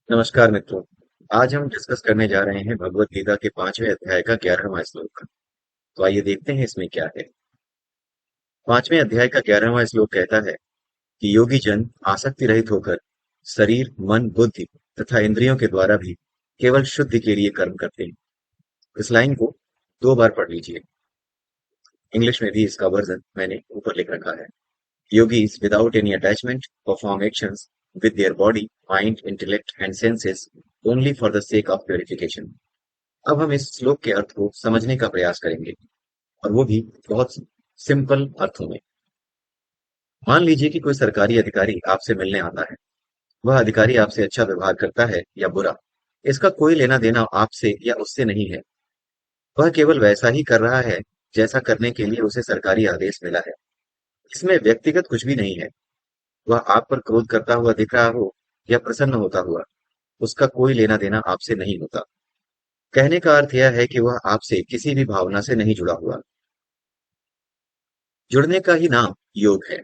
नमस्कार मित्रों। आज हम डिस्कस करने जा रहे हैं भगवत गीता के 5वें अध्याय का 11वां श्लोक। तो आइए देखते हैं इसमें क्या है। 5वें अध्याय का 11वां श्लोक कहता है कि योगी जन आसक्ति रहित होकर शरीर, मन, बुद्धि तथा इंद्रियों के द्वारा भी केवल शुद्धि के लिए कर्म करते हैं। इस लाइन को 2 बार पढ़ लीजिए। इंग्लिश में भी इसका वर्जन मैंने ऊपर लिख रखा है। Yogis, without any attachment, perform actions with their body, mind, intellect and senses only for the sake of purification. अब हम इस श्लोक के अर्थ को समझने का प्रयास करेंगे, और वो भी बहुत सिंपल अर्थों में। मान लीजिए कि कोई सरकारी अधिकारी आपसे मिलने आता है। वह अधिकारी आपसे अच्छा व्यवहार करता है या बुरा, इसका कोई लेना देना आपसे या उससे नहीं है। वह केवल वैसा ही कर रहा है जैसा करने के लिए उसे सरकारी आदेश मिला है। इसमें व्यक्तिगत कुछ भी नहीं है। वह आप पर क्रोध करता हुआ दिख रहा हो या प्रसन्न होता हुआ, उसका कोई लेना देना आपसे नहीं होता। कहने का अर्थ यह है कि वह आपसे किसी भी भावना से नहीं जुड़ा हुआ। जुड़ने का ही नाम योग है।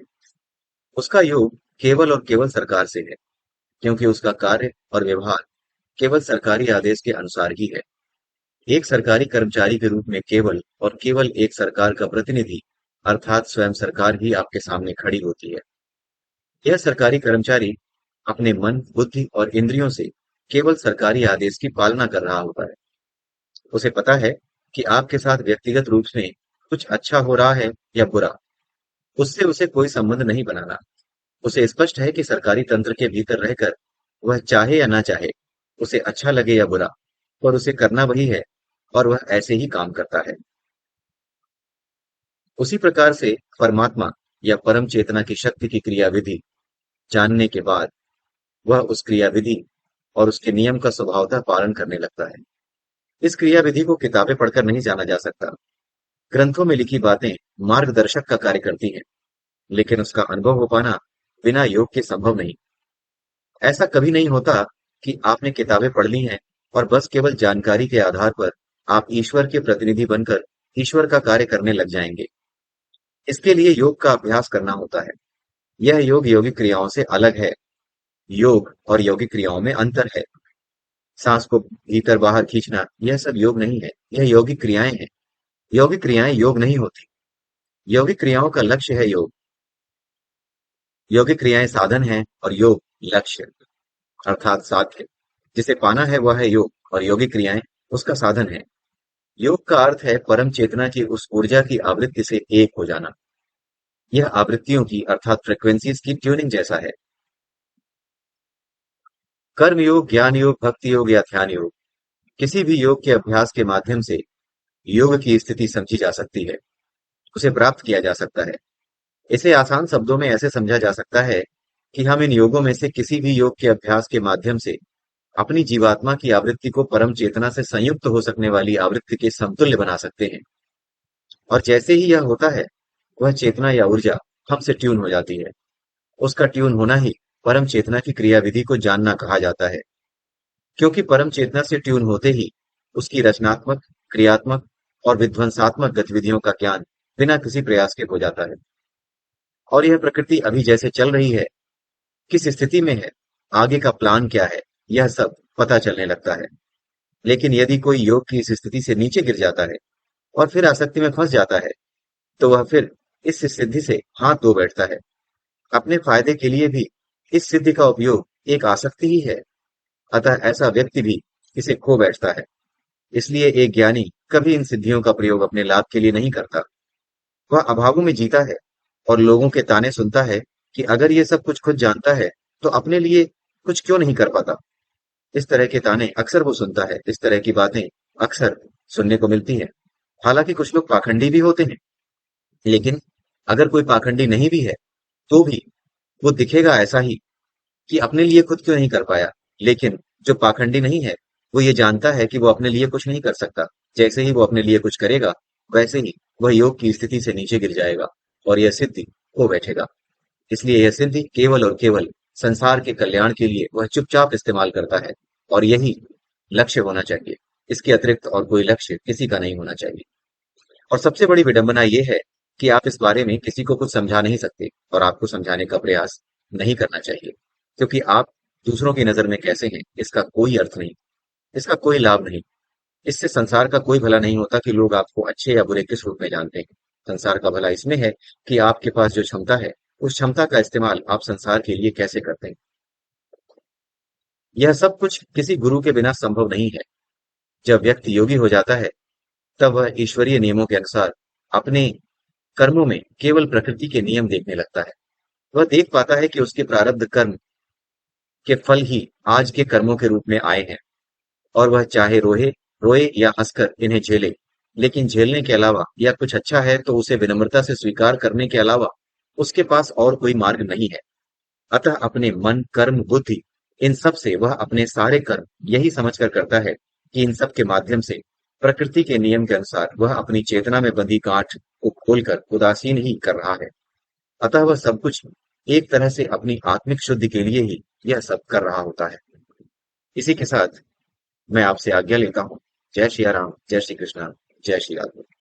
उसका योग केवल और केवल सरकार से है, क्योंकि उसका कार्य और व्यवहार केवल सरकारी आदेश के अनुसार ही है। एक सरकारी कर्मचारी के रूप में केवल और केवल एक सरकार का प्रतिनिधि, अर्थात स्वयं सरकार ही आपके सामने खड़ी होती है। यह सरकारी कर्मचारी अपने मन, बुद्धि और इंद्रियों से केवल सरकारी आदेश की पालना कर रहा होता है। उसे पता है कि आपके साथ व्यक्तिगत रूप में कुछ अच्छा हो रहा है या बुरा, उससे उसे कोई संबंध नहीं बनाना। उसे स्पष्ट है कि सरकारी तंत्र के भीतर रहकर वह चाहे या ना चाहे, उसे अच्छा लगे या बुरा, पर उसे करना वही है, और वह ऐसे ही काम करता है। उसी प्रकार से परमात्मा या परम चेतना की शक्ति की क्रियाविधि जानने के बाद वह उस क्रियाविधि और उसके नियम का स्वभावतः पालन करने लगता है। इस क्रियाविधि को किताबें पढ़कर नहीं जाना जा सकता। ग्रंथों में लिखी बातें मार्गदर्शक का कार्य करती हैं, लेकिन उसका अनुभव हो पाना बिना योग के संभव नहीं। ऐसा कभी नहीं होता कि आपने किताबें पढ़ ली हैं और बस केवल जानकारी के आधार पर आप ईश्वर के प्रतिनिधि बनकर ईश्वर का कार्य करने लग जाएंगे। इसके लिए योग का अभ्यास करना होता है। यह योग यौगिक क्रियाओं से अलग है। योग और यौगिक क्रियाओं में अंतर है। सांस को भीतर बाहर खींचना, यह सब योग नहीं है, यह यौगिक क्रियाएं हैं। यौगिक क्रियाएं योग नहीं होती। यौगिक क्रियाओं का लक्ष्य है योग। यौगिक क्रियाएं साधन हैं और योग लक्ष्य, अर्थात साध्य। जिसे पाना है वह है योग, और यौगिक क्रियाएं उसका साधन है। योग का अर्थ है परम चेतना की उस ऊर्जा की आवृत्ति से एक हो जाना। यह आवृत्तियों की, अर्थात फ्रिक्वेंसीज की ट्यूनिंग जैसा है। कर्म योग, ज्ञान योग, भक्ति योग या ध्यान योग, किसी भी योग के अभ्यास के माध्यम से योग की स्थिति समझी जा सकती है, उसे प्राप्त किया जा सकता है। इसे आसान शब्दों में ऐसे समझा जा सकता है कि हम इन योगों में से किसी भी योग के अभ्यास के माध्यम से अपनी जीवात्मा की आवृत्ति को परम चेतना से संयुक्त हो सकने वाली आवृत्ति के समतुल्य बना सकते हैं। और जैसे ही यह होता है, वह चेतना या ऊर्जा हमसे ट्यून हो जाती है। उसका ट्यून होना ही परम चेतना की क्रियाविधि को जानना कहा जाता है। क्योंकि परम चेतना से ट्यून होते ही उसकी रचनात्मक, क्रियात्मक और विध्वंसात्मक गतिविधियों का ज्ञान बिना किसी प्रयास के हो जाता है। और यह प्रकृति अभी जैसे चल रही है, किस स्थिति में है, आगे का प्लान क्या है, यह सब पता चलने लगता है। लेकिन यदि कोई योग की इस स्थिति से नीचे गिर जाता है और फिर आसक्ति में फंस जाता है, तो वह फिर इस सिद्धि से हाथ धो बैठता है। अपने फायदे के लिए भी इस सिद्धि का उपयोग एक आसक्ति ही है। अतः ऐसा व्यक्ति भी इसे खो बैठता है। इसलिए एक ज्ञानी कभी इन सिद्धियों का प्रयोग अपने लाभ के लिए नहीं करता। वह अभावों में जीता है और लोगों के ताने सुनता है कि अगर ये सब कुछ खुद जानता है, तो अपने लिए कुछ क्यों नहीं कर पाता। इस तरह के ताने अक्सर वो सुनता है, इस तरह की बातें अक्सर सुनने को मिलती हैं। हालांकि कुछ लोग पाखंडी भी होते हैं, लेकिन अगर कोई पाखंडी नहीं भी है, तो भी वो दिखेगा ऐसा ही कि अपने लिए खुद क्यों नहीं कर पाया। लेकिन जो पाखंडी नहीं है, वो ये जानता है कि वो अपने लिए कुछ नहीं कर सकता। जैसे ही वो अपने लिए कुछ करेगा, वैसे ही वह योग की स्थिति से नीचे गिर जाएगा और यह सिद्धि खो बैठेगा। इसलिए यह सिद्धि केवल और केवल संसार के कल्याण के लिए वह चुपचाप इस्तेमाल करता है, और यही लक्ष्य होना चाहिए। इसके अतिरिक्त और कोई लक्ष्य किसी का नहीं होना चाहिए। और सबसे बड़ी विडंबना ये है कि आप इस बारे में किसी को कुछ समझा नहीं सकते, और आपको समझाने का प्रयास नहीं करना चाहिए, क्योंकि आप दूसरों की नजर में कैसे हैं, इसका कोई अर्थ नहीं, इसका कोई लाभ नहीं। इससे संसार का कोई भला नहीं होता कि लोग आपको अच्छे या बुरे किस रूप में जानते हैं। संसार का भला इसमें है कि आपके पास जो क्षमता है, उस क्षमता का इस्तेमाल आप संसार के लिए कैसे करते हैं। यह सब कुछ किसी गुरु के बिना संभव नहीं है। जब व्यक्ति योगी हो जाता है, तब वह ईश्वरीय नियमों के अनुसार अपने कर्मों में केवल प्रकृति के नियम देखने लगता है। वह देख पाता है कि उसके प्रारब्ध कर्म के फल ही आज के कर्मों के रूप में आए हैं, और वह चाहे रोए या हंसकर इन्हें झेले। लेकिन झेलने के अलावा या कुछ अच्छा है तो उसे विनम्रता से स्वीकार करने के अलावा उसके पास और कोई मार्ग नहीं है। अतः अपने मन, कर्म, बुद्धि, इन सब से वह अपने सारे कर्म यही समझकर करता है कि इन सब के माध्यम से प्रकृति के नियम के अनुसार वह अपनी चेतना में बंधी गांठ को खोलकर उदासीन ही कर रहा है। अतः वह सब कुछ एक तरह से अपनी आत्मिक शुद्धि के लिए ही यह सब कर रहा होता है। इसी के साथ मैं आपसे आज्ञा लेता हूँ। जय श्री राम, जय श्री कृष्ण, जय श्री राधे।